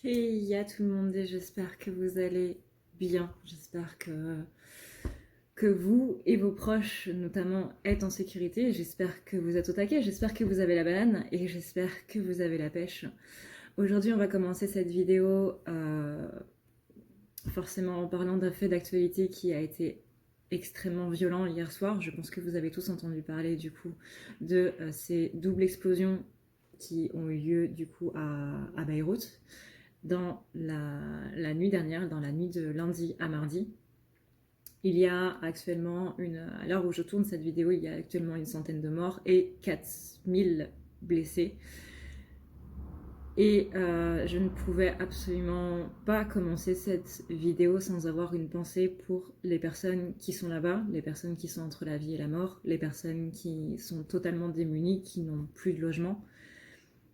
Hey à tout le monde et j'espère que vous allez bien. J'espère que vous et vos proches notamment êtes en sécurité. J'espère que vous êtes au taquet, j'espère que vous avez la banane et j'espère que vous avez la pêche. Aujourd'hui on va commencer cette vidéo forcément en parlant d'un fait d'actualité qui a été extrêmement violent hier soir. Je pense que vous avez tous entendu parler du coup de ces doubles explosions qui ont eu lieu du coup à Beyrouth dans la nuit dernière, dans la nuit de lundi à mardi. Il y a actuellement, à l'heure où je tourne cette vidéo, il y a actuellement une centaine de morts et 4000 blessés. Et je ne pouvais absolument pas commencer cette vidéo sans avoir une pensée pour les personnes qui sont là-bas, les personnes qui sont entre la vie et la mort, les personnes qui sont totalement démunies, qui n'ont plus de logement,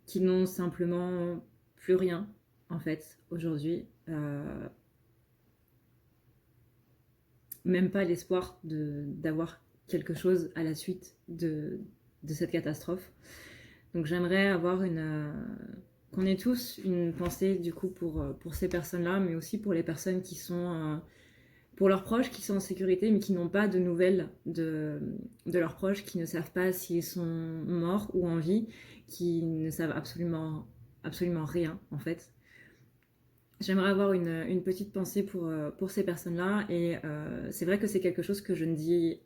qui n'ont simplement plus rien, en fait, aujourd'hui. Même pas l'espoir d'avoir quelque chose à la suite de cette catastrophe. Donc j'aimerais avoir qu'on ait tous une pensée du coup pour ces personnes-là, mais aussi pour les personnes qui sont pour leurs proches qui sont en sécurité mais qui n'ont pas de nouvelles de leurs proches, qui ne savent pas s'ils sont morts ou en vie, qui ne savent absolument rien en fait. J'aimerais avoir une petite pensée pour ces personnes-là et c'est vrai que c'est quelque chose que je ne dis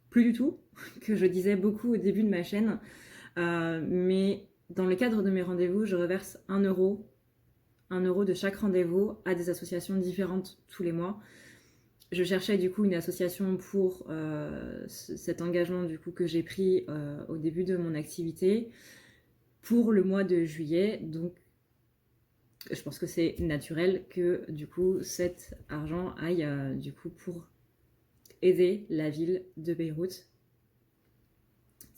plus du tout, que je disais beaucoup au début de ma chaîne, mais dans le cadre de mes rendez-vous, je reverse 1 euro de chaque rendez-vous à des associations différentes tous les mois. Je cherchais du coup une association pour cet engagement du coup que j'ai pris au début de mon activité pour le mois de juillet, donc je pense que c'est naturel que du coup cet argent aille du coup pour aider la ville de Beyrouth.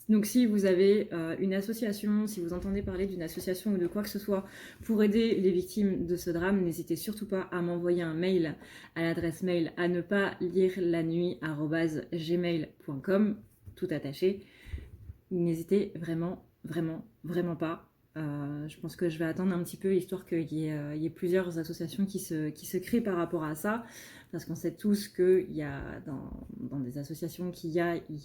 Donc si vous avez une association, si vous entendez parler d'une association ou de quoi que ce soit pour aider les victimes de ce drame, n'hésitez surtout pas à m'envoyer un mail à l'adresse mail à ne pas lire la nuit@gmail.com, tout attaché. N'hésitez vraiment pas. Je pense que je vais attendre un petit peu histoire qu'il y ait plusieurs associations qui se créent par rapport à ça, parce qu'on sait tous qu'il y a dans des associations il y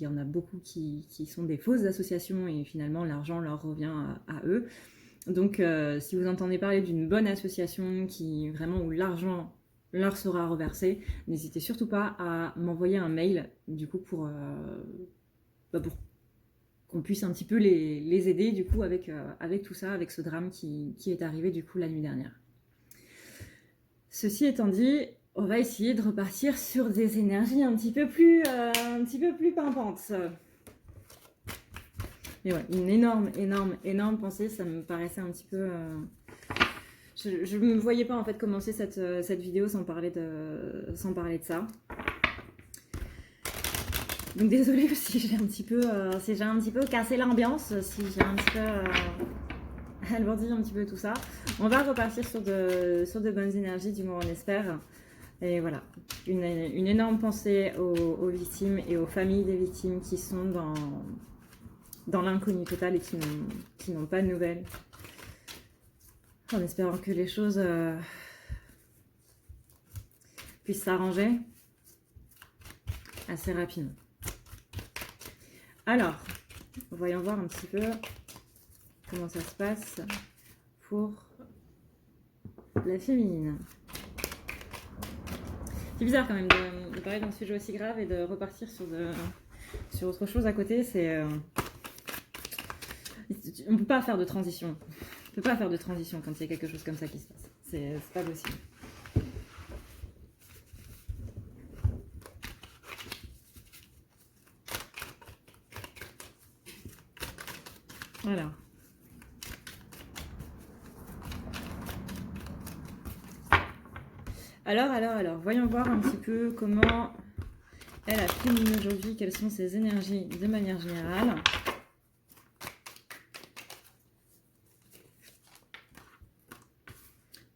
en a beaucoup qui sont des fausses associations et finalement l'argent leur revient à eux. Donc si vous entendez parler d'une bonne association qui vraiment où l'argent leur sera reversé, n'hésitez surtout pas à m'envoyer un mail du coup pour qu'on puisse un petit peu les aider du coup avec tout ça, avec ce drame qui est arrivé du coup la nuit dernière. Ceci étant dit, on va essayer de repartir sur des énergies un petit peu plus pimpantes. Mais ouais, une énorme pensée, ça me paraissait un petit peu... Je ne me voyais pas en fait commencer cette vidéo sans parler de ça. Donc désolée si j'ai un petit peu cassé l'ambiance, si j'ai un petit peu alourdi un petit peu tout ça. On va repartir sur de bonnes énergies, du moins on espère. Et voilà, une énorme pensée aux victimes et aux familles des victimes qui sont dans l'inconnu total et qui n'ont pas de nouvelles. En espérant que les choses puissent s'arranger assez rapidement. Alors, voyons voir un petit peu comment ça se passe pour la féminine. C'est bizarre quand même de parler d'un sujet aussi grave et de repartir sur autre chose à côté. On ne peut pas faire de transition. On ne peut pas faire de transition quand il y a quelque chose comme ça qui se passe. C'est pas possible. Voilà. Alors, voyons voir un petit peu comment est la féminine aujourd'hui, quelles sont ses énergies de manière générale.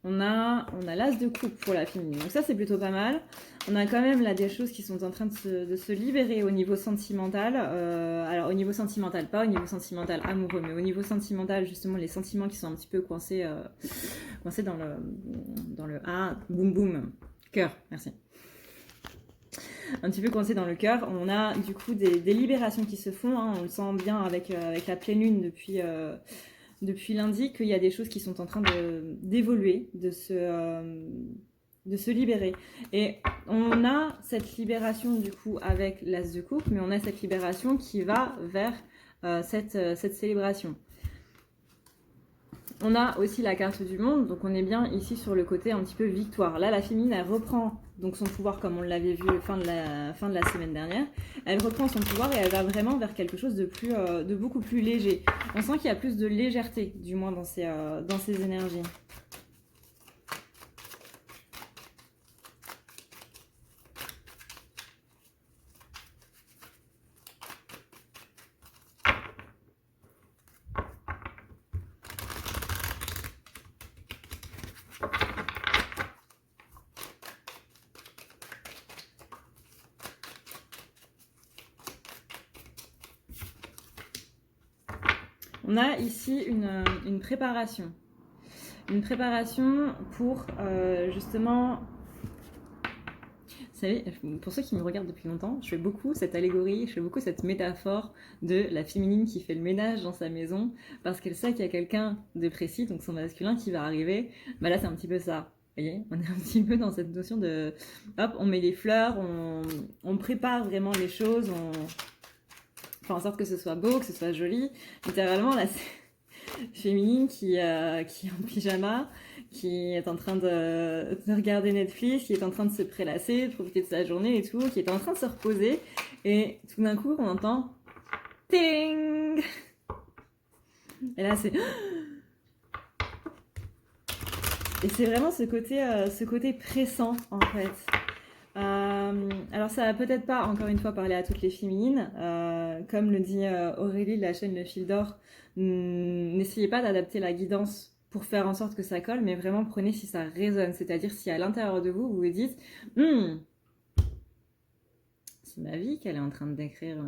On a l'as de coupe pour la féminine, donc ça c'est plutôt pas mal. On a quand même là des choses qui sont en train de se libérer au niveau sentimental. Alors au niveau sentimental, pas au niveau sentimental amoureux, mais au niveau sentimental, justement les sentiments qui sont un petit peu coincés coincé dans le A, boum boum, cœur, merci. Un petit peu coincé dans le cœur. On a du coup des libérations qui se font, hein. On le sent bien avec la pleine lune depuis lundi, qu'il y a des choses qui sont en train d'évoluer, de se libérer. Et on a cette libération du coup avec l'As de coupe, mais on a cette libération qui va vers cette célébration. On a aussi la carte du monde, donc on est bien ici sur le côté un petit peu victoire. Là, la féminine, elle reprend donc son pouvoir comme on l'avait vu fin de la semaine dernière. Elle reprend son pouvoir et elle va vraiment vers quelque chose de beaucoup plus léger. On sent qu'il y a plus de légèreté, du moins dans ces énergies. On a ici une préparation. Une préparation pour justement... Vous savez, pour ceux qui me regardent depuis longtemps, je fais beaucoup cette allégorie, je fais beaucoup cette métaphore de la féminine qui fait le ménage dans sa maison parce qu'elle sait qu'il y a quelqu'un de précis, donc son masculin, qui va arriver. Bah là, c'est un petit peu ça. Vous voyez, on est un petit peu dans cette notion de... Hop, on met les fleurs, on prépare vraiment les choses, on fait en sorte que ce soit beau, que ce soit joli. Littéralement, là, c'est féminine qui est en pyjama, qui est en train de regarder Netflix, qui est en train de se prélasser, de profiter de sa journée et tout, qui est en train de se reposer. Et tout d'un coup, on entend ting. Et là, c'est... Et c'est vraiment ce côté pressant, en fait. Alors ça va peut-être pas, encore une fois, parler à toutes les féminines. Comme le dit Aurélie de la chaîne Le Fil d'Or, n'essayez pas d'adapter la guidance pour faire en sorte que ça colle, mais vraiment prenez si ça résonne. C'est-à-dire si à l'intérieur de vous, vous vous dites c'est ma vie qu'elle est en train de décrire.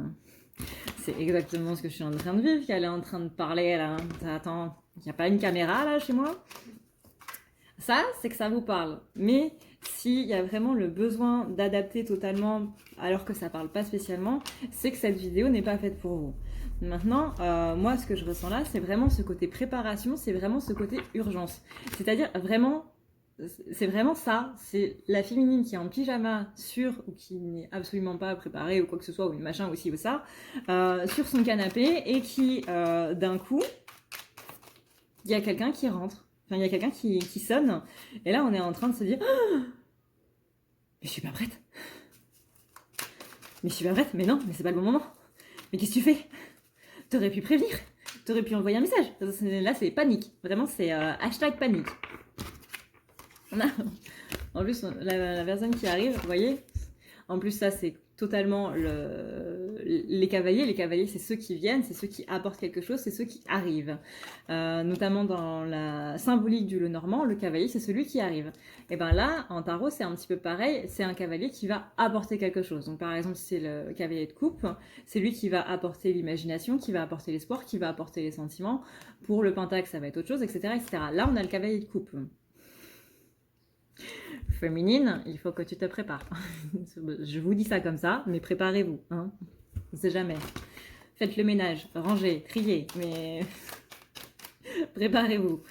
C'est exactement ce que je suis en train de vivre, qu'elle est en train de parler là. Attends, il n'y a pas une caméra là chez moi? Ça, c'est que ça vous parle. Mais s'il y a vraiment le besoin d'adapter totalement alors que ça parle pas spécialement, c'est que cette vidéo n'est pas faite pour vous. Maintenant, moi, ce que je ressens là, c'est vraiment ce côté préparation, c'est vraiment ce côté urgence. C'est-à-dire vraiment, c'est vraiment ça, c'est la féminine qui est en pyjama ou qui n'est absolument pas préparée ou quoi que ce soit, ou une machin aussi ou ça, sur son canapé et qui, d'un coup, il y a quelqu'un qui rentre. Enfin, il y a quelqu'un qui sonne, et là on est en train de se dire mais je suis pas prête. Mais je suis pas prête, mais non, mais c'est pas le bon moment. Mais qu'est-ce que tu fais? T'aurais pu prévenir, t'aurais pu envoyer un message. Là c'est panique, vraiment c'est hashtag panique. On a en plus la personne qui arrive, vous voyez, en plus ça c'est totalement les cavaliers. Les cavaliers, c'est ceux qui viennent, c'est ceux qui apportent quelque chose, c'est ceux qui arrivent. Notamment dans la symbolique du Lenormand, le cavalier, c'est celui qui arrive. Et bien là, en tarot, c'est un petit peu pareil. C'est un cavalier qui va apporter quelque chose. Donc par exemple, si c'est le cavalier de coupe, c'est lui qui va apporter l'imagination, qui va apporter l'espoir, qui va apporter les sentiments. Pour le pentacle, ça va être autre chose, etc., etc. Là, on a le cavalier de coupe. Féminine, il faut que tu te prépares. Je vous dis ça comme ça, mais préparez-vous. Hein. On ne sait jamais. Faites le ménage, rangez, triez, mais préparez-vous.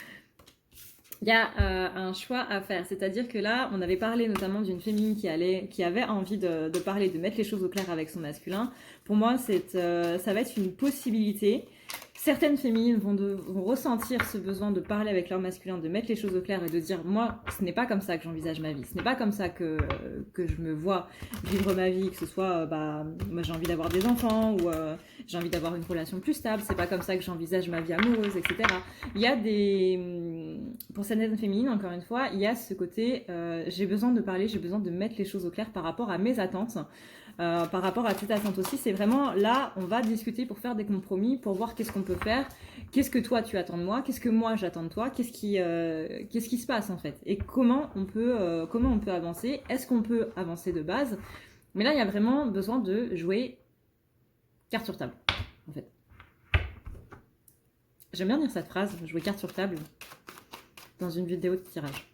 Il y a un choix à faire, c'est-à-dire que là, on avait parlé notamment d'une féminine qui avait envie de parler, de mettre les choses au clair avec son masculin. Pour moi, ça va être une possibilité. Certaines féminines vont ressentir ce besoin de parler avec leur masculin, de mettre les choses au clair et de dire moi, ce n'est pas comme ça que j'envisage ma vie, ce n'est pas comme ça que je me vois vivre ma vie, que ce soit moi j'ai envie d'avoir des enfants ou j'ai envie d'avoir une relation plus stable, c'est pas comme ça que j'envisage ma vie amoureuse, etc. Il y a pour certaines féminines, encore une fois, il y a ce côté j'ai besoin de parler, j'ai besoin de mettre les choses au clair par rapport à mes attentes. Par rapport à tes attentes aussi, c'est vraiment là, on va discuter pour faire des compromis, pour voir qu'est-ce qu'on peut faire, qu'est-ce que toi tu attends de moi, qu'est-ce que moi j'attends de toi, qu'est-ce qui se passe en fait, et comment on peut avancer, est-ce qu'on peut avancer de base. Mais là, il y a vraiment besoin de jouer carte sur table, en fait. J'aime bien dire cette phrase, jouer carte sur table. dans une vidéo de tirage.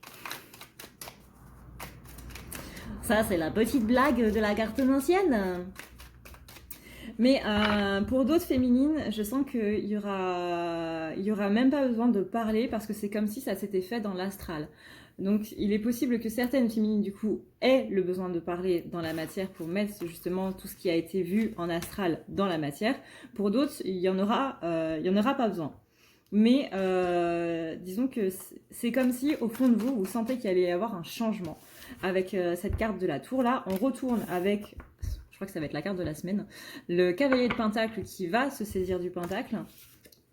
Ça, c'est la petite blague de la cartomancienne. Mais pour d'autres féminines, je sens qu'il y aura même pas besoin de parler parce que c'est comme si ça s'était fait dans l'astral. Donc il est possible que certaines féminines du coup aient le besoin de parler dans la matière pour mettre justement tout ce qui a été vu en astral dans la matière. Pour d'autres, il y en aura pas besoin. Mais disons que c'est comme si au fond de vous, vous sentez qu'il allait y avoir un changement. Avec cette carte de la tour là, on retourne avec, je crois que ça va être la carte de la semaine, le cavalier de pentacle qui va se saisir du pentacle.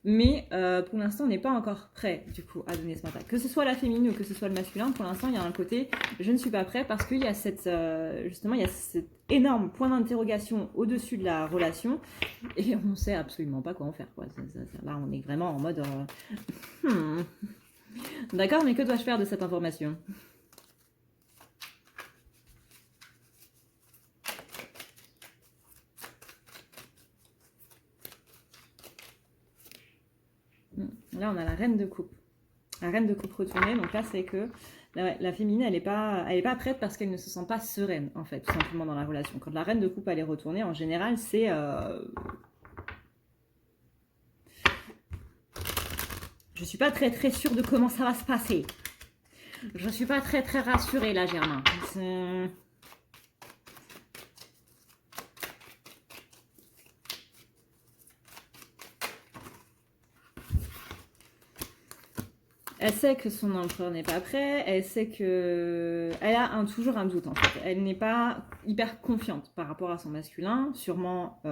Mais pour l'instant, on n'est pas encore prêt, du coup, à donner ce pentacle. Que ce soit la féminine ou que ce soit le masculin, pour l'instant, il y a un côté « je ne suis pas prêt » parce qu'il y a justement, il y a cet énorme point d'interrogation au-dessus de la relation et on ne sait absolument pas quoi en faire, quoi. Là, on est vraiment en mode D'accord, mais que dois-je faire de cette information ? Là, on a la reine de coupe. La reine de coupe retournée. Donc là, c'est que la féminine, elle est pas prête parce qu'elle ne se sent pas sereine, en fait, tout simplement dans la relation. Quand la reine de coupe, elle est retournée, en général, c'est... Je suis pas très très sûre de comment ça va se passer. Je suis pas très très rassurée, là, Germain. Elle sait que son empereur n'est pas prêt, elle sait que... Elle a toujours un doute en fait. Elle n'est pas hyper confiante par rapport à son masculin, sûrement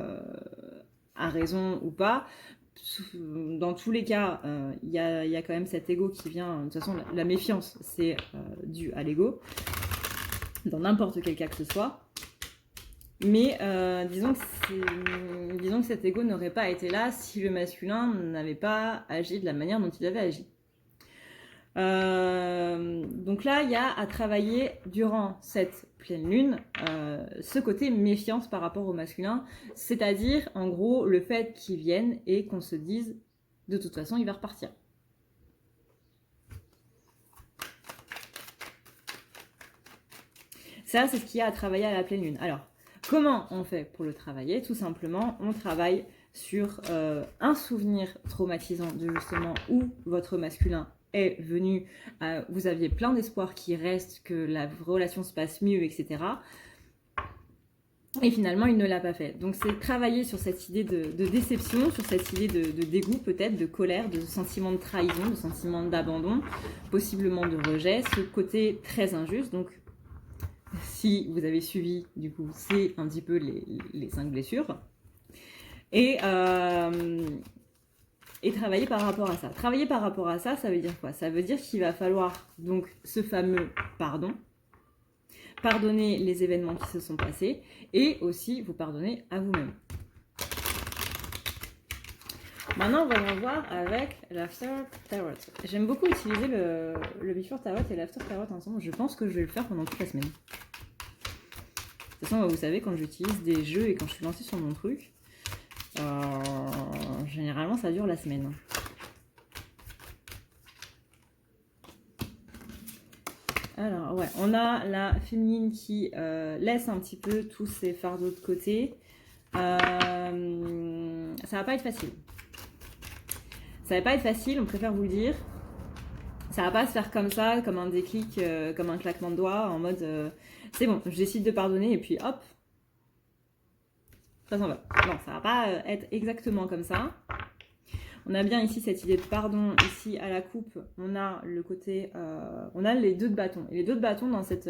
à raison ou pas. Dans tous les cas, il y a quand même cet ego qui vient... De toute façon, la méfiance, c'est dû à l'ego, dans n'importe quel cas que ce soit. Mais disons que cet ego n'aurait pas été là si le masculin n'avait pas agi de la manière dont il avait agi. Donc là, il y a à travailler durant cette pleine lune ce côté méfiance par rapport au masculin, c'est-à-dire en gros le fait qu'il vienne et qu'on se dise de toute façon il va repartir. Ça, c'est ce qu'il y a à travailler à la pleine lune. Alors, comment on fait pour le travailler ? Tout simplement, on travaille sur un souvenir traumatisant de justement où votre masculin est venu, vous aviez plein d'espoir qu'il reste, que la relation se passe mieux, etc. Et finalement, il ne l'a pas fait. Donc, c'est travailler sur cette idée de déception, sur cette idée de dégoût peut-être, de colère, de sentiment de trahison, de sentiment d'abandon, possiblement de rejet, ce côté très injuste. Donc, si vous avez suivi, du coup, c'est un petit peu les 5 blessures. Et travailler par rapport à ça. Travailler par rapport à ça, ça veut dire quoi ? Ça veut dire qu'il va falloir donc ce fameux pardon, pardonner les événements qui se sont passés et aussi vous pardonner à vous-même. Maintenant, on va voir avec l'After Tarot. J'aime beaucoup utiliser le Before Tarot et l'After Tarot ensemble. Je pense que je vais le faire pendant toute la semaine. De toute façon, vous savez, quand j'utilise des jeux et quand je suis lancée sur mon truc, généralement ça dure la semaine. Alors ouais, on a la féminine qui laisse un petit peu tous ses fardeaux de côté. Ça va pas être facile. Ça va pas être facile, on préfère vous le dire. Ça va pas se faire comme ça, comme un déclic, comme un claquement de doigts, en mode c'est bon, je décide de pardonner et puis hop, ça s'en va. Non, ça va pas être exactement comme ça. On a bien ici cette idée de pardon. Ici, à la coupe, on a le côté... on a les 2 de bâton. Et les 2 de bâton dans cette...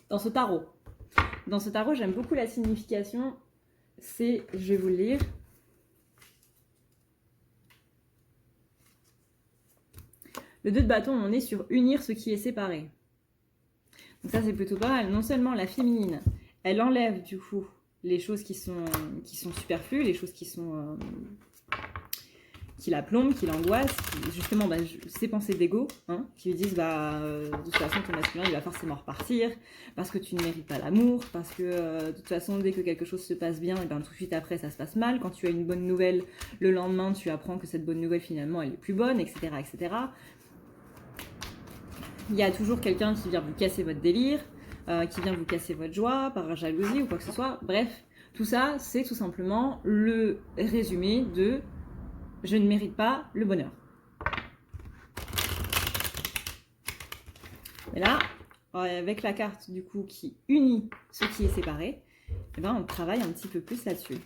dans ce tarot. Dans ce tarot, j'aime beaucoup la signification. C'est... Je vais vous le lire. Le 2 de bâton, on est sur unir ce qui est séparé. Donc ça, c'est plutôt pas mal. Non seulement la féminine, elle enlève du coup les choses qui sont superflues, les choses qui la plombe, qui l'angoisse, justement ces pensées d'ego, hein, qui lui disent de toute façon ton masculin il va forcément repartir, parce que tu ne mérites pas l'amour, parce que de toute façon dès que quelque chose se passe bien, et tout de suite après ça se passe mal, quand tu as une bonne nouvelle, le lendemain tu apprends que cette bonne nouvelle finalement elle est plus bonne, etc. etc. Il y a toujours quelqu'un qui vient vous casser votre délire, qui vient vous casser votre joie par jalousie ou quoi que ce soit. Bref, tout ça, c'est tout simplement le résumé de « je ne mérite pas le bonheur ». Et là, avec la carte du coup qui unit ce qui est séparé, eh ben, on travaille un petit peu plus là-dessus.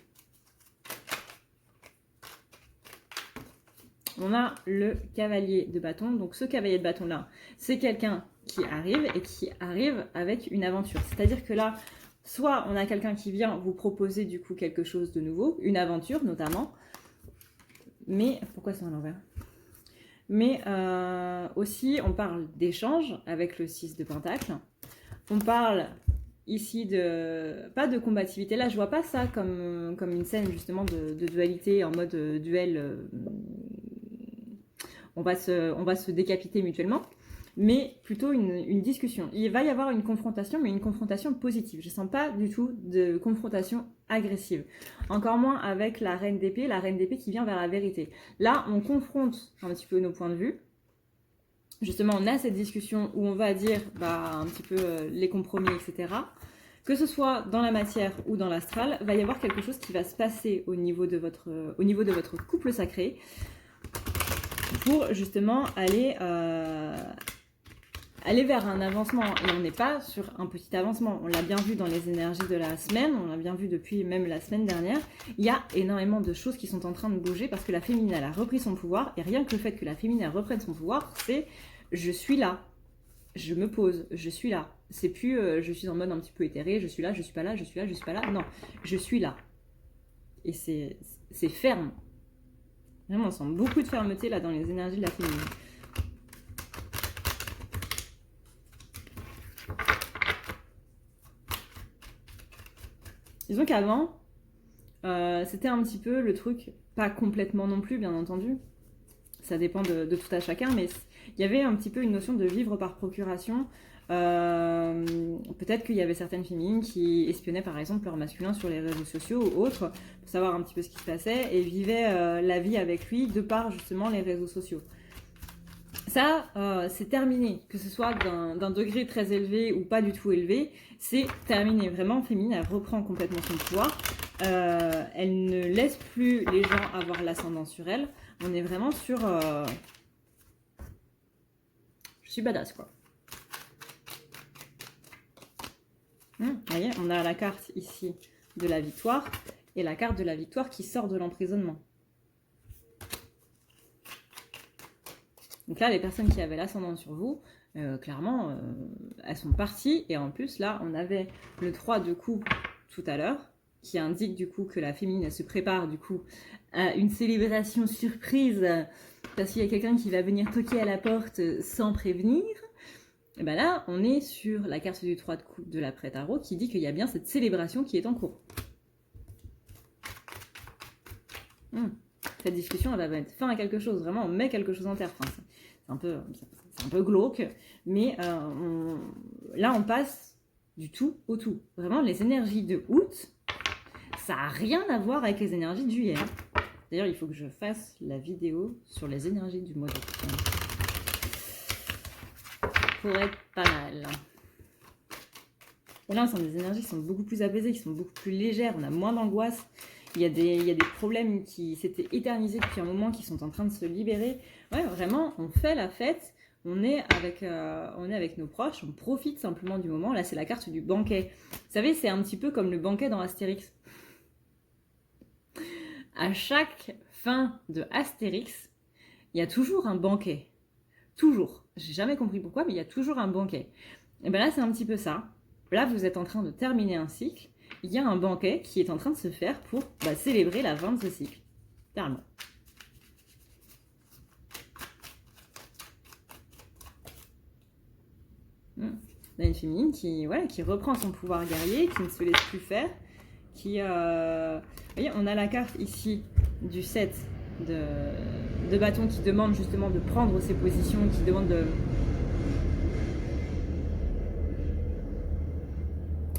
On a le cavalier de bâton. Donc ce cavalier de bâton là, c'est quelqu'un qui arrive et qui arrive avec une aventure. C'est-à-dire que là, soit on a quelqu'un qui vient vous proposer du coup quelque chose de nouveau, une aventure notamment. Mais pourquoi c'est à l'envers? Mais aussi on parle d'échange avec le 6 de Pentacle. On parle ici pas de combativité. Là je vois pas ça comme une scène justement de dualité en mode duel. On va se décapiter mutuellement, mais plutôt une discussion. Il va y avoir une confrontation, mais une confrontation positive. Je ne sens pas du tout de confrontation agressive. Encore moins avec la reine d'épée qui vient vers la vérité. Là, on confronte un petit peu nos points de vue. Justement, on a cette discussion où on va dire un petit peu les compromis, etc. Que ce soit dans la matière ou dans l'astral, va y avoir quelque chose qui va se passer au niveau de votre couple sacré, pour justement aller vers un avancement. Et on n'est pas sur un petit avancement. On l'a bien vu dans les énergies de la semaine, on l'a bien vu depuis même la semaine dernière. Il y a énormément de choses qui sont en train de bouger parce que la féminine elle a repris son pouvoir. Et rien que le fait que la féminine reprenne son pouvoir, c'est je suis là, je me pose, je suis là. C'est plus je suis en mode un petit peu éthéré, je suis là, je suis pas là, je suis là, je suis pas là. Non, je suis là. Et c'est ferme. Vraiment, on sent beaucoup de fermeté là dans les énergies de la féminine. Disons qu'avant, c'était un petit peu le truc, pas complètement non plus, bien entendu. Ça dépend de tout à chacun, mais il y avait un petit peu une notion de vivre par procuration. Peut-être qu'il y avait certaines féminines qui espionnaient par exemple leur masculin sur les réseaux sociaux ou autres pour savoir un petit peu ce qui se passait et vivaient la vie avec lui de par justement les réseaux sociaux. Ça, c'est terminé, que ce soit d'un degré très élevé ou pas du tout élevé, c'est terminé. Vraiment, féminine, elle reprend complètement son pouvoir. Elle ne laisse plus les gens avoir l'ascendant sur elle. On est vraiment sur... Je suis badass, quoi. Vous voyez, on a la carte ici de la victoire et la carte de la victoire qui sort de l'emprisonnement. Donc là, les personnes qui avaient l'ascendant sur vous, clairement, elles sont parties. Et en plus, là, on avait le 3 de coupe tout à l'heure, qui indique du coup que la féminine, elle se prépare du coup à une célébration surprise, parce qu'il y a quelqu'un qui va venir toquer à la porte sans prévenir. Et bien là, on est sur la carte du 3 de coupe de l'après tarot qui dit qu'il y a bien cette célébration qui est en cours. Cette discussion, elle va mettre fin à quelque chose. Vraiment, on met quelque chose en terre. Enfin, c'est un peu glauque, mais là, on passe du tout au tout. Vraiment, les énergies de août, ça n'a rien à voir avec les énergies de juillet. D'ailleurs, il faut que je fasse la vidéo sur les énergies du mois d'août. Pourrait être pas mal. Et là, on sent des énergies qui sont beaucoup plus apaisées, qui sont beaucoup plus légères. On a moins d'angoisse. Il y a des problèmes qui s'étaient éternisés depuis un moment, qui sont en train de se libérer. Ouais, vraiment, on fait la fête. On est avec nos proches. On profite simplement du moment. Là, c'est la carte du banquet. Vous savez, c'est un petit peu comme le banquet dans Astérix. À chaque fin de Astérix, il y a toujours un banquet. Toujours. J'ai jamais compris pourquoi, mais il y a toujours un banquet. Et bien là, c'est un petit peu ça. Là, vous êtes en train de terminer un cycle. Il y a un banquet qui est en train de se faire pour célébrer la fin de ce cycle. Carrément. On a une féminine qui reprend son pouvoir guerrier, qui ne se laisse plus faire. Vous voyez, on a la carte ici du 7 de bâton qui demande justement de prendre ses positions, qui demande de...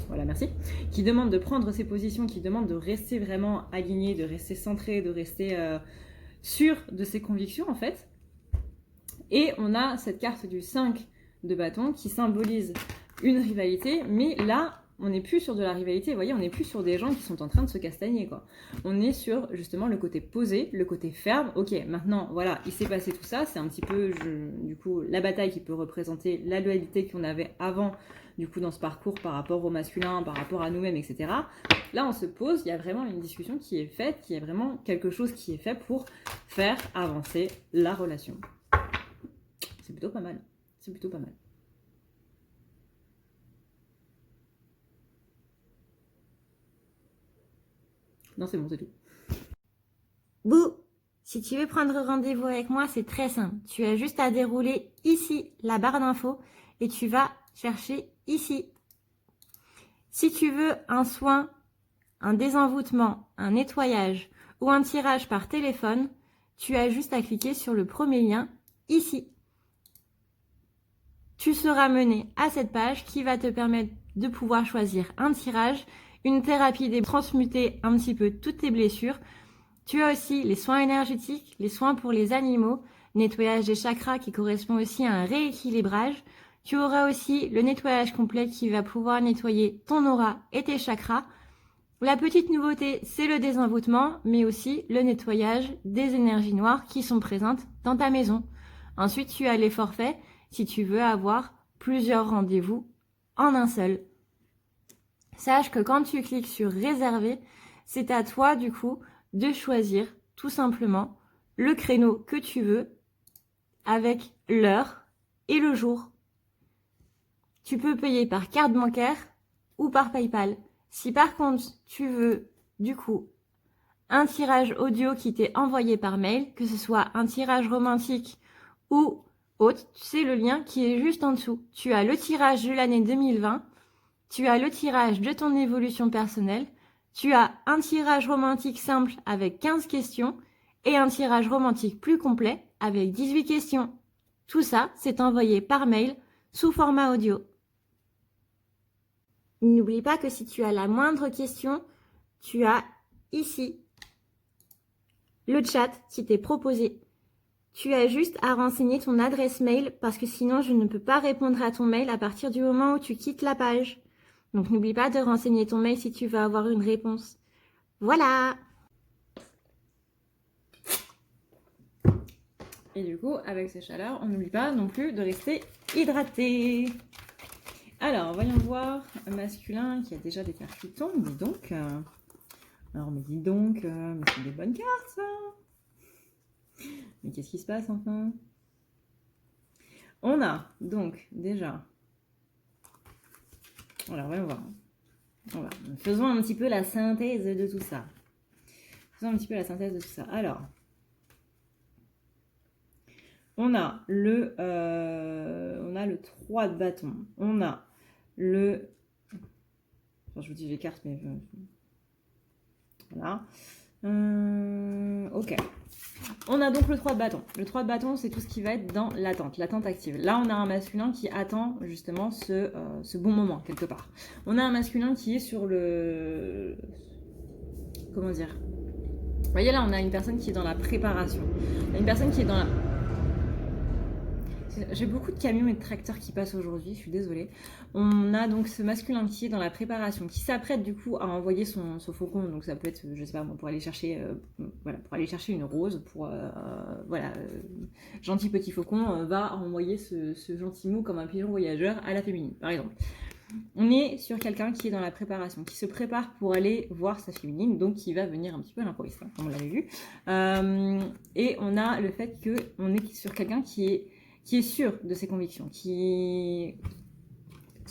Voilà, merci. Qui demande de prendre ses positions, qui demande de rester vraiment aligné, de rester centré, de rester sûr de ses convictions en fait. Et on a cette carte du 5 de bâton qui symbolise une rivalité, mais là, on n'est plus sur de la rivalité, vous voyez, on n'est plus sur des gens qui sont en train de se castagner, quoi. On est sur, justement, le côté posé, le côté ferme. Ok, maintenant, voilà, il s'est passé tout ça, c'est un petit peu, du coup, la bataille qui peut représenter la dualité qu'on avait avant, du coup, dans ce parcours par rapport au masculin, par rapport à nous-mêmes, etc. Là, on se pose, il y a vraiment une discussion qui est faite, qui est vraiment quelque chose qui est fait pour faire avancer la relation. C'est plutôt pas mal, c'est plutôt pas mal. Non, c'est bon, c'est tout. Bouh! Si tu veux prendre rendez-vous avec moi, c'est très simple. Tu as juste à dérouler ici la barre d'infos et tu vas chercher ici. Si tu veux un soin, un désenvoûtement, un nettoyage ou un tirage par téléphone, tu as juste à cliquer sur le premier lien ici. Tu seras mené à cette page qui va te permettre de pouvoir choisir un tirage, une thérapie des transmuter un petit peu toutes tes blessures. Tu as aussi les soins énergétiques, les soins pour les animaux, nettoyage des chakras qui correspond aussi à un rééquilibrage. Tu auras aussi le nettoyage complet qui va pouvoir nettoyer ton aura et tes chakras. La petite nouveauté, c'est le désenvoûtement, mais aussi le nettoyage des énergies noires qui sont présentes dans ta maison. Ensuite, tu as les forfaits si tu veux avoir plusieurs rendez-vous en un seul. Sache que quand tu cliques sur réserver, c'est à toi du coup de choisir tout simplement le créneau que tu veux avec l'heure et le jour. Tu peux payer par carte bancaire ou par PayPal. Si par contre tu veux du coup un tirage audio qui t'est envoyé par mail, que ce soit un tirage romantique ou autre, c'est le lien qui est juste en dessous. Tu as le tirage de l'année 2020, tu as le tirage de ton évolution personnelle, tu as un tirage romantique simple avec 15 questions et un tirage romantique plus complet avec 18 questions. Tout ça, c'est envoyé par mail sous format audio. N'oublie pas que si tu as la moindre question, tu as ici le chat qui t'est proposé. Tu as juste à renseigner ton adresse mail parce que sinon je ne peux pas répondre à ton mail à partir du moment où tu quittes la page. Donc n'oublie pas de renseigner ton mail si tu veux avoir une réponse. Voilà! Et du coup, avec ces chaleurs, on n'oublie pas non plus de rester hydraté. Alors, voyons voir un masculin qui a déjà des cartes qui tombent, dis donc. Alors, mais dis donc, mais c'est des bonnes cartes, ça. Mais qu'est-ce qui se passe, enfin? On a, donc, déjà... Alors, voyons voir. Faisons un petit peu la synthèse de tout ça. Alors, on a le 3 de bâton. On a le... Enfin, je vous dis les cartes, mais... Voilà. Ok. On a donc le 3 de bâton. Le 3 de bâton, c'est tout ce qui va être dans l'attente active. Là, on a un masculin qui attend justement ce bon moment, quelque part. On a un masculin qui est sur le... Comment dire? Vous voyez, là, on a une personne qui est dans la préparation. Une personne qui est dans la... J'ai beaucoup de camions et de tracteurs qui passent aujourd'hui, je suis désolée. On a donc ce masculin qui est dans la préparation, qui s'apprête du coup à envoyer son faucon. Donc ça peut être, je sais pas, pour aller chercher, pour aller chercher une rose, gentil petit faucon va envoyer ce gentil mot comme un pigeon voyageur à la féminine, par exemple. On est sur quelqu'un qui est dans la préparation, qui se prépare pour aller voir sa féminine, donc qui va venir un petit peu à l'improviste, comme on l'avait vu. Et on a le fait qu'on est sur quelqu'un qui est sûr de ses convictions, qui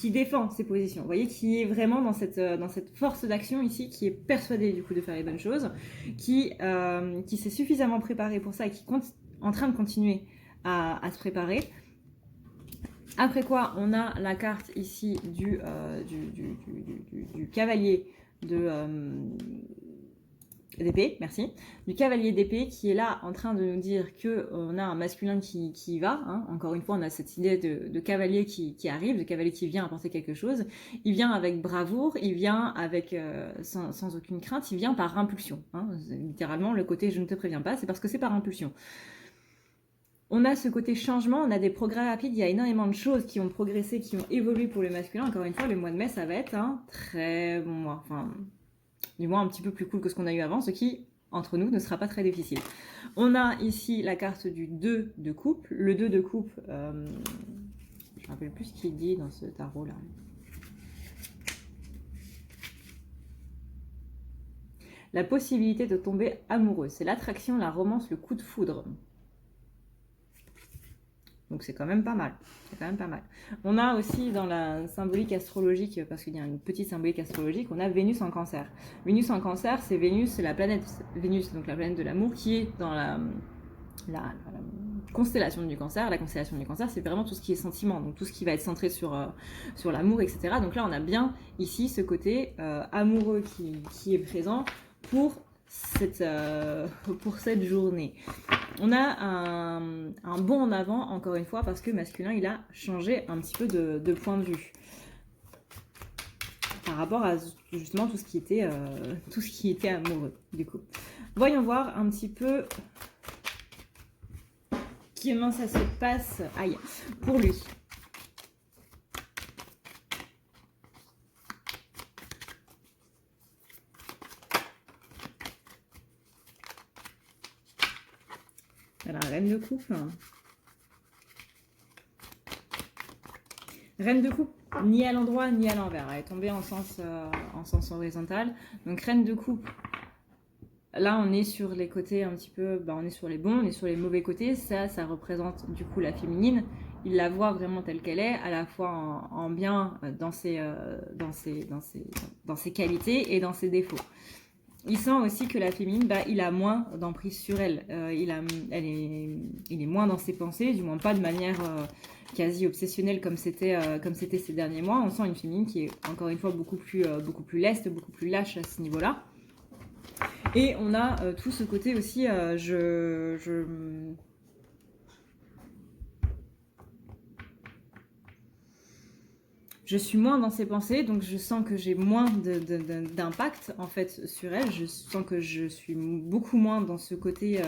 défend ses positions, vous voyez, qui est vraiment dans cette force d'action ici, qui est persuadé du coup de faire les bonnes choses, qui s'est suffisamment préparé pour ça et qui est en train de continuer à se préparer. Après quoi, on a la carte ici du cavalier de d'épée, merci, du cavalier d'épée qui est là en train de nous dire qu'on a un masculin qui y va, hein. Encore une fois on a cette idée de cavalier qui arrive, de cavalier qui vient apporter quelque chose, il vient avec bravoure, il vient avec sans aucune crainte, il vient par impulsion, hein. Littéralement le côté je ne te préviens pas, c'est parce que c'est par impulsion. On a ce côté changement, on a des progrès rapides, il y a énormément de choses qui ont progressé, qui ont évolué pour le masculin. Encore une fois, le mois de mai, ça va être un très bon mois. Enfin, du moins un petit peu plus cool que ce qu'on a eu avant, ce qui, entre nous, ne sera pas très difficile. On a ici la carte du 2 de coupe. Le 2 de coupe, je ne me rappelle plus ce qu'il dit dans ce tarot-là. La possibilité de tomber amoureux. C'est l'attraction, la romance, le coup de foudre. Donc c'est quand même pas mal. C'est quand même pas mal. On a aussi dans la symbolique astrologique, parce qu'il y a une petite symbolique astrologique, on a Vénus en Cancer. Vénus en Cancer, c'est Vénus, c'est la planète Vénus, donc la planète de l'amour, qui est dans la constellation du Cancer. La constellation du Cancer, c'est vraiment tout ce qui est sentiment, donc tout ce qui va être centré sur l'amour, etc. Donc là, on a bien ici ce côté amoureux qui est présent pour cette journée. On a un bond en avant, encore une fois, parce que masculin, il a changé un petit peu de point de vue par rapport à justement tout ce qui était amoureux, du coup. Voyons voir un petit peu comment ça se passe pour lui. Alors, reine de coupe. Reine de coupe, ni à l'endroit ni à l'envers. Elle est tombée en sens horizontal. Donc, reine de coupe. Là, on est sur les côtés un petit peu, on est sur les bons, on est sur les mauvais côtés. Ça représente du coup la féminine. Il la voit vraiment telle qu'elle est, à la fois en bien dans ses qualités et dans ses défauts. Il sent aussi que la féminine, il a moins d'emprise sur elle. Il est moins dans ses pensées, du moins pas de manière quasi obsessionnelle comme c'était ces derniers mois. On sent une féminine qui est encore une fois beaucoup plus leste, beaucoup plus lâche à ce niveau-là. Et on a tout ce côté aussi, je suis moins dans ses pensées, donc je sens que j'ai moins d'impact en fait sur elle. Je sens que je suis beaucoup moins dans ce côté.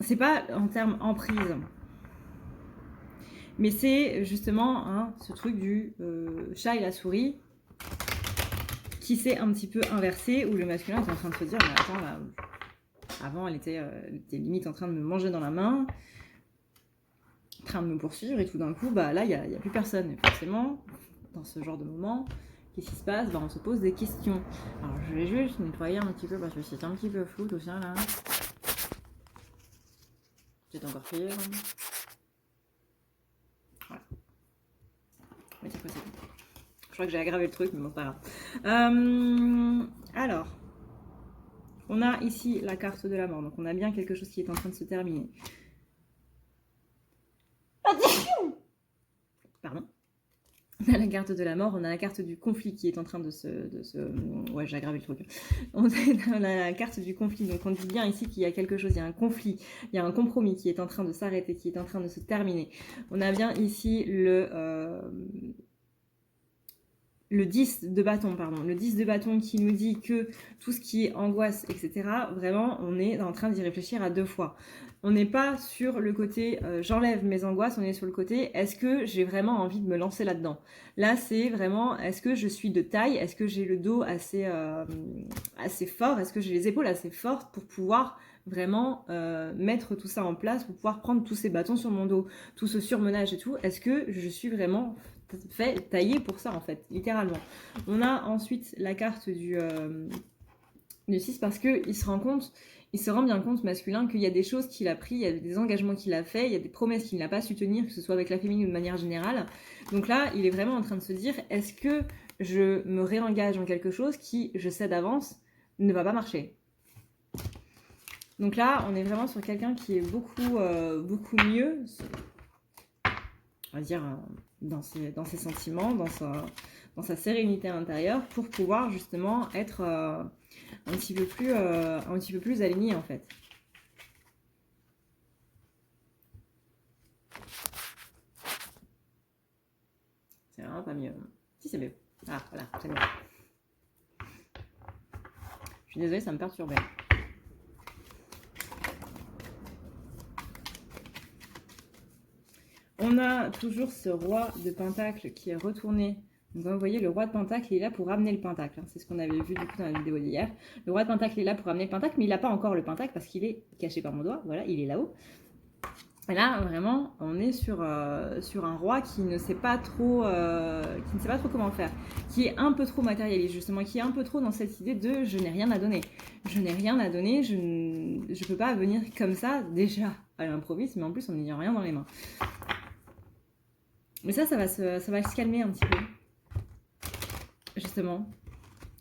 C'est pas en termes emprise, mais c'est justement ce truc du chat et la souris qui s'est un petit peu inversé, où le masculin est en train de se dire mais attends là, avant elle était limite en train de me manger dans la main, train de me poursuivre, et tout d'un coup là il y a plus personne. Et forcément dans ce genre de moment, qu'est-ce qui se passe? On se pose des questions. Alors je vais juste nettoyer un petit peu parce que c'est un petit peu flou tout ça là. C'est encore pire. Voilà. On va dire que c'est tout. Je crois que j'ai aggravé le truc, mais bon, pas grave. Alors, on a ici la carte de la mort, donc on a bien quelque chose qui est en train de se terminer. Pardon. On a la carte de la mort, on a la carte du conflit qui est en train de se... Ouais, j'ai aggravé le truc. On a la carte du conflit, donc on dit bien ici qu'il y a quelque chose, il y a un conflit, il y a un compromis qui est en train de s'arrêter, qui est en train de se terminer. On a bien ici le 10 de bâton, le 10 de bâton qui nous dit que tout ce qui est angoisse, etc., vraiment, on est en train d'y réfléchir à deux fois. On n'est pas sur le côté j'enlève mes angoisses, on est sur le côté est-ce que j'ai vraiment envie de me lancer là-dedans. Là, c'est vraiment est-ce que je suis de taille, est-ce que j'ai le dos assez fort, est-ce que j'ai les épaules assez fortes pour pouvoir vraiment mettre tout ça en place, pour pouvoir prendre tous ces bâtons sur mon dos, tout ce surmenage et tout, est-ce que je suis vraiment taillé pour ça en fait, littéralement. On a ensuite la carte du 6 parce qu'il se rend bien compte, masculin, qu'il y a des choses qu'il a pris, il y a des engagements qu'il a fait, il y a des promesses qu'il n'a pas su tenir, que ce soit avec la féminine ou de manière générale. Donc là, il est vraiment en train de se dire, est-ce que je me réengage dans quelque chose qui, je sais d'avance, ne va pas marcher? Donc là, on est vraiment sur quelqu'un qui est beaucoup mieux, on va dire, dans ses sentiments, dans sa sérénité intérieure, pour pouvoir justement être un petit peu plus aligné en fait. C'est vraiment pas mieux. Si, c'est mieux. Ah, voilà, c'est mieux. Je suis désolée, ça me perturbait. On a toujours ce roi de Pentacle qui est retourné. Donc vous voyez, le roi de Pentacle est là pour ramener le Pentacle. C'est ce qu'on avait vu du coup dans la vidéo d'hier. Le roi de Pentacle est là pour ramener le Pentacle, mais il n'a pas encore le Pentacle parce qu'il est caché par mon doigt. Voilà, il est là-haut. Et là, vraiment, on est sur un roi qui ne sait pas trop comment faire, qui est un peu trop matérialiste, justement, qui est un peu trop dans cette idée de « je n'ai rien à donner ». Je n'ai rien à donner, je ne peux pas venir comme ça, déjà, à l'improviste, mais en plus, en n'ayant rien dans les mains. Mais ça va se calmer un petit peu, justement.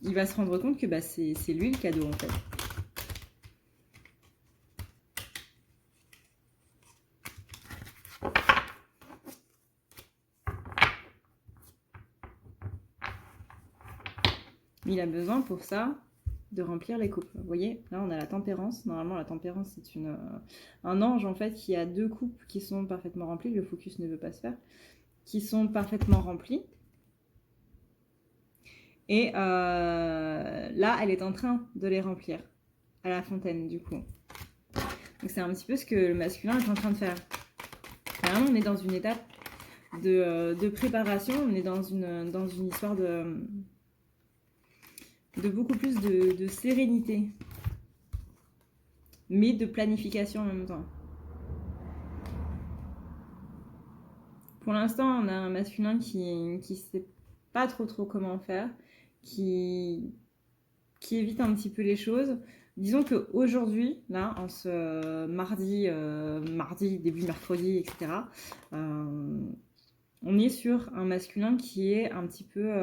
Il va se rendre compte que bah, c'est lui le cadeau, en fait. Il a besoin pour ça de remplir les coupes. Vous voyez, là on a la tempérance. Normalement la tempérance c'est un ange en fait qui a 2 coupes qui sont parfaitement remplies. Le focus ne veut pas se faire. Qui sont parfaitement remplies. Et là elle est en train de les remplir à la fontaine du coup. Donc c'est un petit peu ce que le masculin est en train de faire. Là, on est dans une étape de préparation. On est dans une histoire de beaucoup plus de sérénité, mais de planification en même temps. Pour l'instant, on a un masculin qui sait pas trop comment faire, qui évite un petit peu les choses. Disons qu'aujourd'hui, là, en ce mardi, début mercredi, etc., on est sur un masculin qui est un petit peu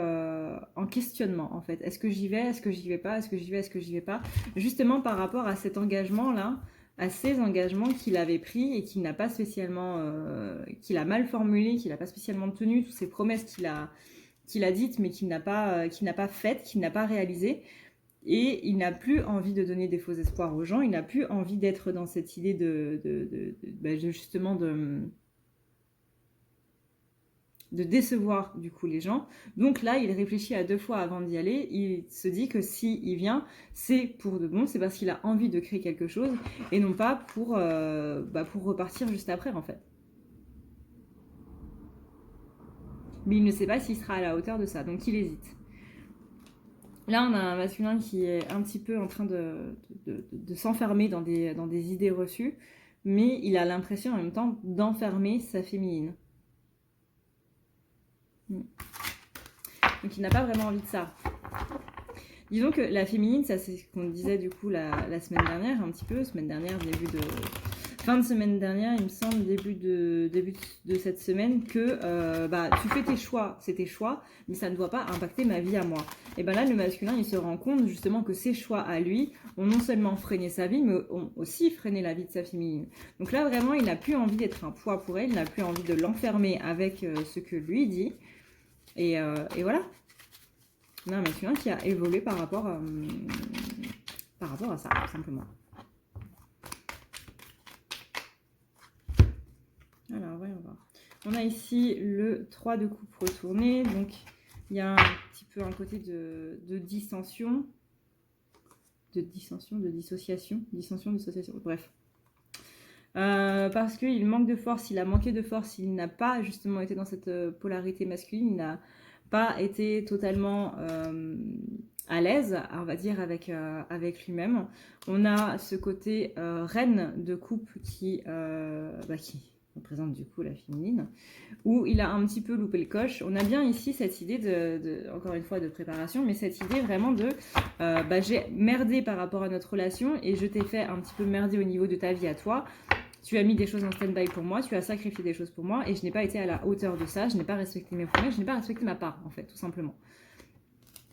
en questionnement en fait. Est-ce que j'y vais? Est-ce que j'y vais pas? Est-ce que j'y vais? Est-ce que j'y vais pas? Justement par rapport à cet engagement-là, à ces engagements qu'il avait pris et qu'il n'a pas spécialement, qu'il a mal formulé, qu'il n'a pas spécialement tenu, toutes ces promesses qu'il a dites mais qu'il n'a pas faites, qu'il n'a pas réalisées. Et il n'a plus envie de donner des faux espoirs aux gens, il n'a plus envie d'être dans cette idée justement de décevoir du coup les gens. Donc là, il réfléchit à 2 fois avant d'y aller. Il se dit que s'il vient, c'est pour de bon, c'est parce qu'il a envie de créer quelque chose et non pas pour repartir juste après en fait. Mais il ne sait pas s'il sera à la hauteur de ça, donc il hésite. Là, on a un masculin qui est un petit peu en train de s'enfermer dans des idées reçues, mais il a l'impression en même temps d'enfermer sa féminine. Donc il n'a pas vraiment envie de ça. Disons que la féminine, ça c'est ce qu'on disait du coup la semaine dernière, un petit peu, fin de semaine dernière, il me semble, début de cette semaine, que tu fais tes choix, c'est tes choix, mais ça ne doit pas impacter ma vie à moi. Et ben là, le masculin, il se rend compte justement que ses choix à lui ont non seulement freiné sa vie, mais ont aussi freiné la vie de sa féminine. Donc là, vraiment, il n'a plus envie d'être un poids pour elle, il n'a plus envie de l'enfermer avec ce que lui dit. Et voilà. On a un masculin qui a évolué par rapport à ça, tout simplement. Alors, voyons voir. On a ici le 3 de coupe retourné. Donc, il y a un petit peu un côté de dissension. De dissociation. Bref. Parce qu'il manque de force, il a manqué de force, il n'a pas justement été dans cette polarité masculine, il n'a pas été totalement à l'aise, on va dire, avec lui-même. On a ce côté reine de coupe qui représente du coup la féminine, où il a un petit peu loupé le coche. On a bien ici cette idée encore une fois de préparation, mais cette idée vraiment de j'ai merdé par rapport à notre relation et je t'ai fait un petit peu merder au niveau de ta vie à toi. Tu as mis des choses en stand-by pour moi, tu as sacrifié des choses pour moi et je n'ai pas été à la hauteur de ça, je n'ai pas respecté mes promesses, je n'ai pas respecté ma part en fait, tout simplement.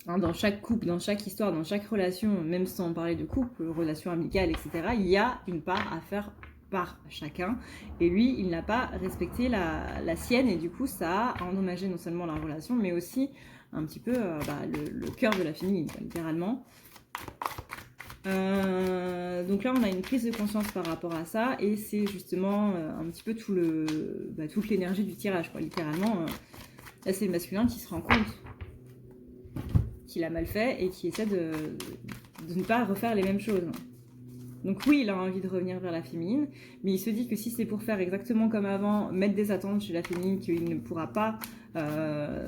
Dans chaque couple, dans chaque histoire, dans chaque relation, même sans parler de couple, relation amicale, etc., il y a une part à faire par chacun, et lui, il n'a pas respecté la sienne, et du coup, ça a endommagé non seulement la relation, mais aussi un petit peu le cœur de la féminine, littéralement. Donc là, on a une prise de conscience par rapport à ça, et c'est justement un petit peu toute l'énergie du tirage, quoi. Littéralement, là, c'est le masculin qui se rend compte qu'il a mal fait et qui essaie de ne pas refaire les mêmes choses. Donc oui, il a envie de revenir vers la féminine, mais il se dit que si c'est pour faire exactement comme avant, mettre des attentes chez la féminine qu'il ne pourra pas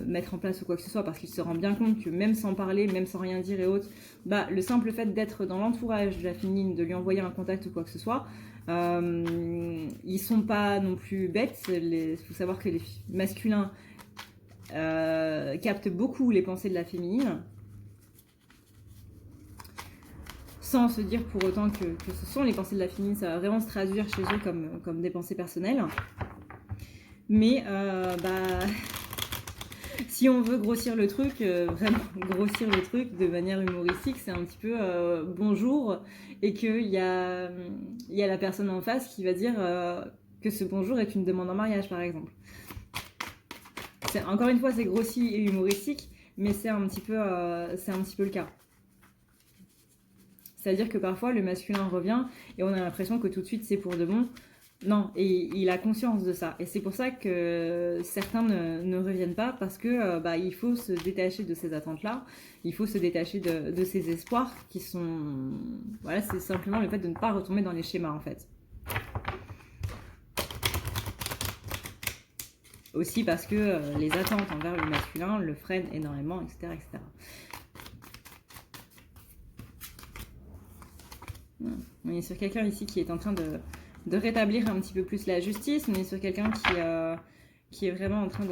mettre en place ou quoi que ce soit, parce qu'il se rend bien compte que même sans parler, même sans rien dire et autres, le simple fait d'être dans l'entourage de la féminine, de lui envoyer un contact ou quoi que ce soit, ils sont pas non plus bêtes. Il faut savoir que les masculins captent beaucoup les pensées de la féminine, sans se dire pour autant que ce sont les pensées de la féminine, ça va vraiment se traduire chez eux comme des pensées personnelles. Mais si on veut grossir le truc, vraiment grossir le truc de manière humoristique, c'est un petit peu bonjour, et qu'il y a la personne en face qui va dire que ce bonjour est une demande en mariage, par exemple. Encore une fois, c'est grossi et humoristique, mais c'est un petit peu le cas. C'est-à-dire que parfois, le masculin revient et on a l'impression que tout de suite, c'est pour de bon. Non, et il a conscience de ça. Et c'est pour ça que certains ne reviennent pas, parce que il faut se détacher de ces attentes-là. Il faut se détacher de ces espoirs qui sont... Voilà, c'est simplement le fait de ne pas retomber dans les schémas, en fait. Aussi parce que les attentes envers le masculin le freinent énormément, etc., etc. On est sur quelqu'un ici qui est en train de rétablir un petit peu plus la justice. On est sur quelqu'un qui est vraiment en train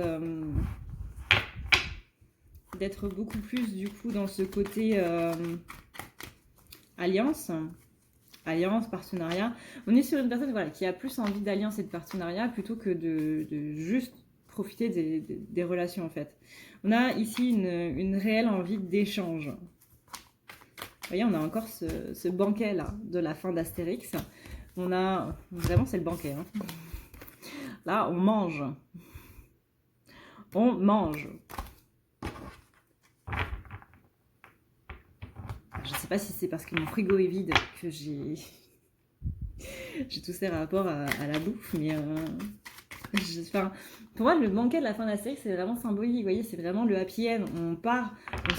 d'être beaucoup plus du coup dans ce côté alliance, partenariat. On est sur une personne qui a plus envie d'alliance et de partenariat plutôt que de juste profiter des relations, en fait. On a ici une réelle envie d'échange. Vous voyez, on a encore ce banquet là de la fin d'Astérix. On a vraiment, c'est le banquet. Hein. Là, on mange. On mange. Je ne sais pas si c'est parce que mon frigo est vide que j'ai tous ces rapports à la bouffe, mais pour moi, le banquet de la fin de la série, c'est vraiment symbolique. Vous voyez, c'est vraiment le happy end. On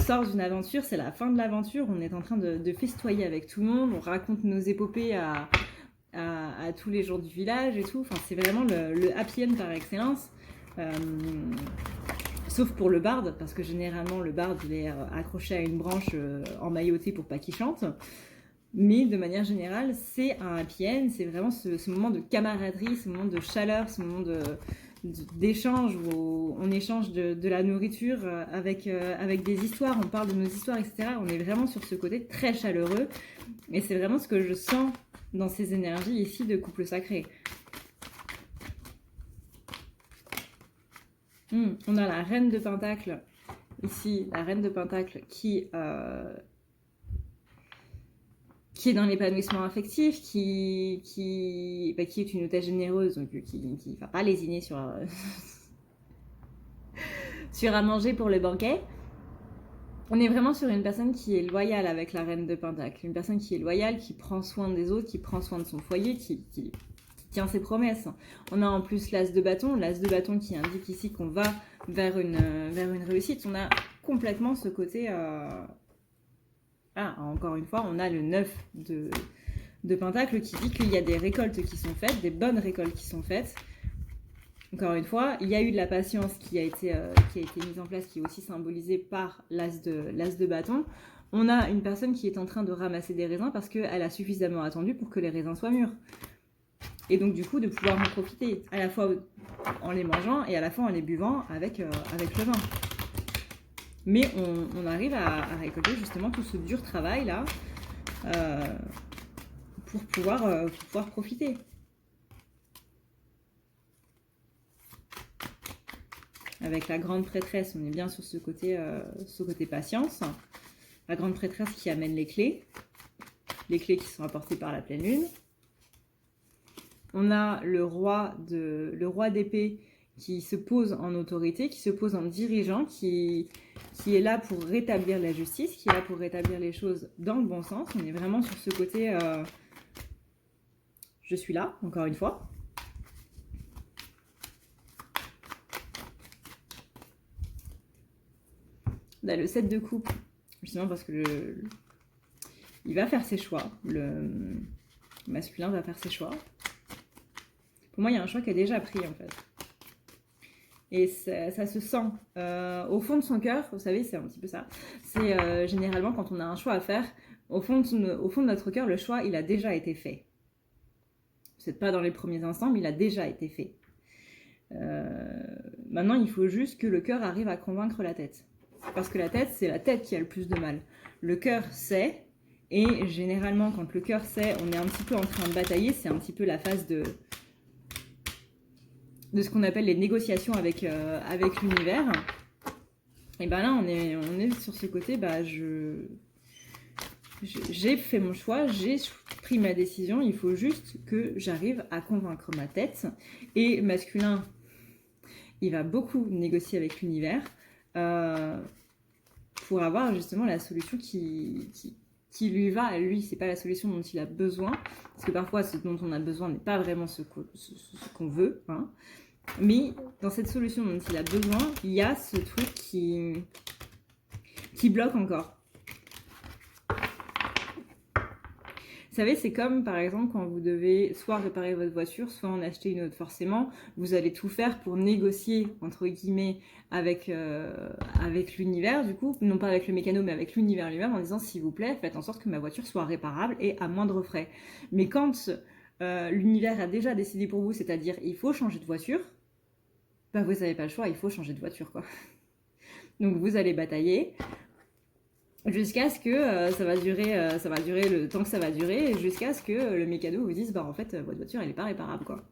sort d'une aventure, c'est la fin de l'aventure. On est en train de festoyer avec tout le monde. On raconte nos épopées à tous les jours du village et tout. Enfin, c'est vraiment le happy end par excellence. Sauf pour le barde, parce que généralement, le barde, il est accroché à une branche emmaillotée pour pas qu'il chante. Mais de manière générale, c'est un happy end, c'est vraiment ce moment de camaraderie, ce moment de chaleur, ce moment d'échange où on échange de la nourriture avec des histoires, on parle de nos histoires, etc. On est vraiment sur ce côté très chaleureux, et c'est vraiment ce que je sens dans ces énergies ici de couple sacré. On a la reine de Pentacle, ici, la reine de Pentacle qui est dans l'épanouissement affectif, qui est une hôtesse généreuse, donc qui ne va pas lésiner sur à manger pour le banquet. On est vraiment sur une personne qui est loyale avec la reine de Pentacle, une personne qui est loyale, qui prend soin des autres, qui prend soin de son foyer, qui tient ses promesses. On a en plus l'as de bâton qui indique ici qu'on va vers une réussite. On a complètement ce côté... encore une fois, on a le 9 de Pentacle qui dit qu'il y a des récoltes qui sont faites, des bonnes récoltes qui sont faites. Encore une fois, il y a eu de la patience qui a été mise en place, qui est aussi symbolisée par l'as de bâton. On a une personne qui est en train de ramasser des raisins parce qu'elle a suffisamment attendu pour que les raisins soient mûrs. Et donc du coup, de pouvoir en profiter, à la fois en les mangeant et à la fois en les buvant avec le vin. Mais on arrive à récolter justement tout ce dur travail là pour pouvoir profiter. Avec la grande prêtresse, on est bien sur ce côté patience. La grande prêtresse qui amène les clés qui sont apportées par la pleine lune. On a le roi d'épée qui se pose en autorité, qui se pose en dirigeant, qui est là pour rétablir la justice, qui est là pour rétablir les choses dans le bon sens. On est vraiment sur ce côté je suis là, encore une fois. On a le 7 de coupe, justement parce que il va faire ses choix. Le masculin va faire ses choix. Pour moi, il y a un choix qui est déjà pris, en fait. Et ça se sent au fond de son cœur, vous savez, c'est un petit peu ça. C'est généralement quand on a un choix à faire, au fond de notre cœur, le choix, il a déjà été fait. C'est pas dans les premiers instants, mais il a déjà été fait. Maintenant, il faut juste que le cœur arrive à convaincre la tête. Parce que la tête, c'est la tête qui a le plus de mal. Le cœur sait, et généralement, quand le cœur sait, on est un petit peu en train de batailler, c'est un petit peu la phase de ce qu'on appelle les négociations avec l'univers. Et ben là, on est sur ce côté, j'ai fait mon choix, j'ai pris ma décision, il faut juste que j'arrive à convaincre ma tête. Et masculin, il va beaucoup négocier avec l'univers pour avoir justement la solution qui lui va à lui. C'est pas la solution dont il a besoin, parce que parfois ce dont on a besoin n'est pas vraiment ce qu'on veut, hein. Mais dans cette solution dont il a besoin, il y a ce truc qui bloque encore. Vous savez, c'est comme par exemple quand vous devez soit réparer votre voiture, soit en acheter une autre. Forcément, vous allez tout faire pour négocier, entre guillemets, avec l'univers, du coup, non pas avec le mécano, mais avec l'univers lui-même, en disant, s'il vous plaît, faites en sorte que ma voiture soit réparable et à moindre frais. Mais quand l'univers a déjà décidé pour vous, c'est-à-dire, il faut changer de voiture, bah vous n'avez pas le choix, il faut changer de voiture, quoi. Donc vous allez batailler jusqu'à ce que ça va durer le temps que ça va durer, jusqu'à ce que le mécano vous dise, bah en fait, votre voiture, elle n'est pas réparable, quoi.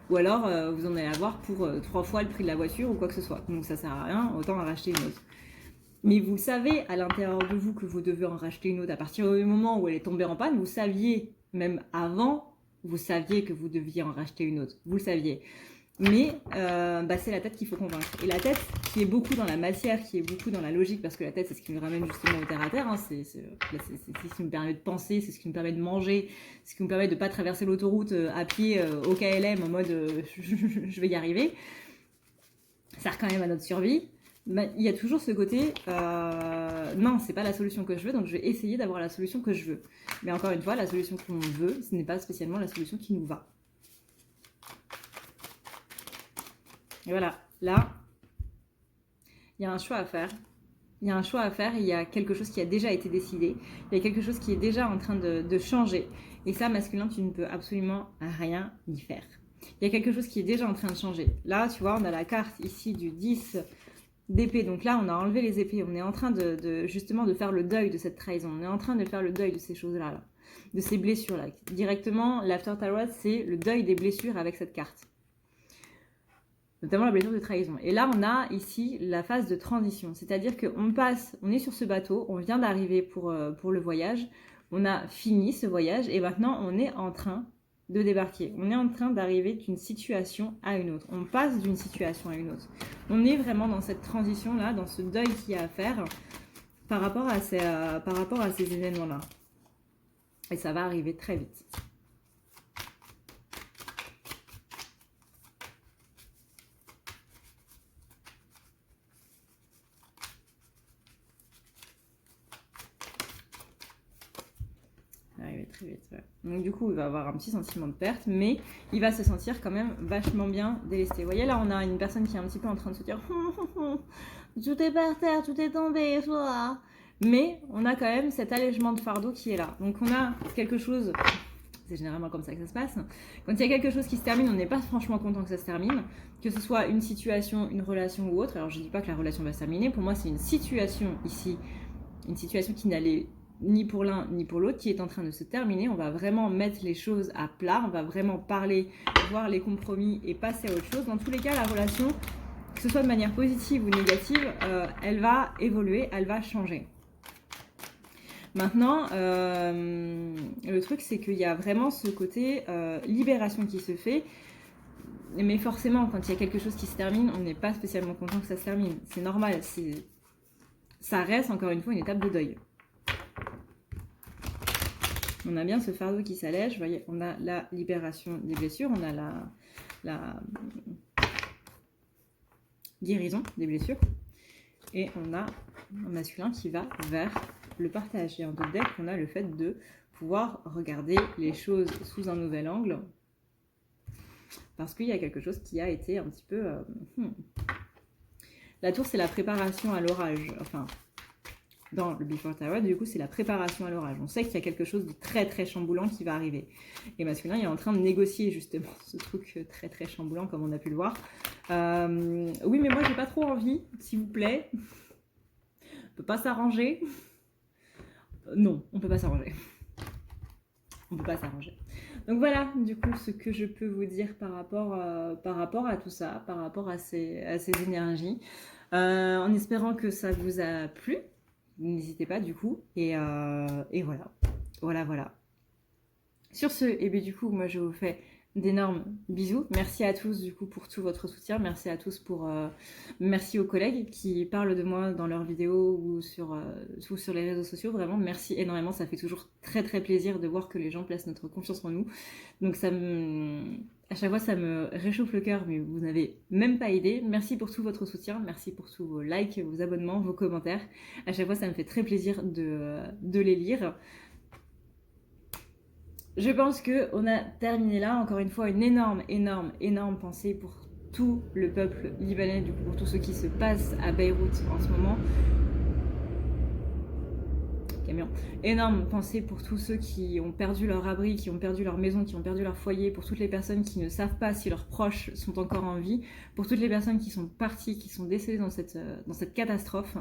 Ou alors, vous en allez avoir pour 3 fois le prix de la voiture ou quoi que ce soit. Donc ça sert à rien, autant en racheter une autre. Mais vous savez à l'intérieur de vous que vous devez en racheter une autre. À partir du moment où elle est tombée en panne, vous saviez, même avant, vous saviez que vous deviez en racheter une autre. Vous le saviez. Mais c'est la tête qu'il faut convaincre. Et la tête qui est beaucoup dans la matière, qui est beaucoup dans la logique, parce que la tête, c'est ce qui me ramène justement au terre-à-terre. Hein, c'est ce qui me permet de penser, c'est ce qui me permet de manger, c'est ce qui me permet de ne pas traverser l'autoroute à pied au KLM en mode je vais y arriver. Ça sert quand même à notre survie. Il y a toujours ce côté non, c'est pas la solution que je veux, donc je vais essayer d'avoir la solution que je veux. Mais encore une fois, la solution qu'on veut, ce n'est pas spécialement la solution qui nous va. Et voilà, là, il y a un choix à faire. Il y a un choix à faire, il y a quelque chose qui a déjà été décidé, il y a quelque chose qui est déjà en train de changer. Et ça, masculin, tu ne peux absolument rien y faire. Il y a quelque chose qui est déjà en train de changer. Là, tu vois, on a la carte ici du 10 d'épée. Donc là, on a enlevé les épées. On est en train justement de faire le deuil de cette trahison. On est en train de faire le deuil de ces choses-là, là, de ces blessures-là. Directement, l'After Tarot, c'est le deuil des blessures avec cette carte. Notamment la blessure de trahison. Et là, on a ici la phase de transition. C'est-à-dire on est sur ce bateau, on vient d'arriver pour le voyage, on a fini ce voyage et maintenant, on est en train de débarquer. On est en train d'arriver d'une situation à une autre. On passe d'une situation à une autre. On est vraiment dans cette transition-là, dans ce deuil qu'il y a à faire par rapport à ces événements-là. Et ça va arriver très vite. Très vite, ouais. Donc du coup il va avoir un petit sentiment de perte, mais il va se sentir quand même vachement bien délesté. Vous voyez là, on a une personne qui est un petit peu en train de se dire tout est par terre, tout est tombé, voilà. Mais on a quand même cet allègement de fardeau qui est là. Donc on a quelque chose, c'est généralement comme ça que ça se passe, quand il y a quelque chose qui se termine, on n'est pas franchement content que ça se termine, que ce soit une situation, une relation ou autre. Alors je dis pas que la relation va se terminer, pour moi c'est une situation ici, une situation qui n'allait ni pour l'un ni pour l'autre, qui est en train de se terminer. On va vraiment mettre les choses à plat, on va vraiment parler, voir les compromis et passer à autre chose. Dans tous les cas, la relation, que ce soit de manière positive ou négative, elle va évoluer, elle va changer. Maintenant, le truc, c'est qu'il y a vraiment ce côté libération qui se fait. Mais forcément, quand il y a quelque chose qui se termine, on n'est pas spécialement content que ça se termine. C'est normal. Ça reste, encore une fois, une étape de deuil. On a bien ce fardeau qui s'allège. Vous voyez, on a la libération des blessures. On a la guérison des blessures. Et on a un masculin qui va vers le partage. Et en d'autres decks, on a le fait de pouvoir regarder les choses sous un nouvel angle. Parce qu'il y a quelque chose qui a été un petit peu... La tour, c'est la préparation à l'orage. Enfin, dans le Before Tarot, du coup, c'est la préparation à l'orage. On sait qu'il y a quelque chose de très, très chamboulant qui va arriver. Et masculin, il est en train de négocier, justement, ce truc très, très chamboulant, comme on a pu le voir. Oui, mais moi, j'ai pas trop envie, s'il vous plaît. On peut pas s'arranger. Non, on peut pas s'arranger. On peut pas s'arranger. Donc voilà, du coup, ce que je peux vous dire par rapport à tout ça, par rapport à ces énergies. En espérant que ça vous a plu. N'hésitez pas, du coup. Et voilà. Voilà. Sur ce, et bien du coup, moi, je vous fais d'énormes bisous. Merci à tous, du coup, pour tout votre soutien. Merci à tous merci aux collègues qui parlent de moi dans leurs vidéos ou sur les réseaux sociaux. Vraiment, merci énormément. Ça fait toujours très, très plaisir de voir que les gens placent notre confiance en nous. Donc, à chaque fois, ça me réchauffe le cœur, mais vous n'avez même pas idée. Merci pour tout votre soutien. Merci pour tous vos likes, vos abonnements, vos commentaires. À chaque fois, ça me fait très plaisir de les lire. Je pense qu'on a terminé là. Encore une fois, une énorme pensée pour tout le peuple libanais, du coup, pour tout ce qui se passe à Beyrouth en ce moment. Camion. Énorme pensée pour tous ceux qui ont perdu leur abri, qui ont perdu leur maison, qui ont perdu leur foyer, pour toutes les personnes qui ne savent pas si leurs proches sont encore en vie, pour toutes les personnes qui sont parties, qui sont décédées dans cette catastrophe.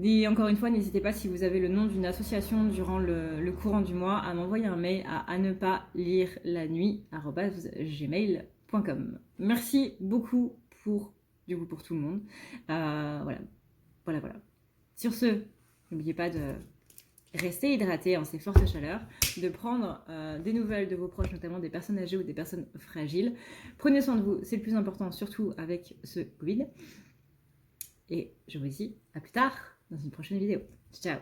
Et encore une fois, n'hésitez pas, si vous avez le nom d'une association durant le courant du mois, à m'envoyer un mail à ne pas lire la nuit@gmail.com. Merci beaucoup pour tout le monde. Voilà. Sur ce, n'oubliez pas de rester hydraté en ces fortes chaleurs, de prendre des nouvelles de vos proches, notamment des personnes âgées ou des personnes fragiles. Prenez soin de vous, c'est le plus important, surtout avec ce Covid. Et je vous dis à plus tard dans une prochaine vidéo. Ciao!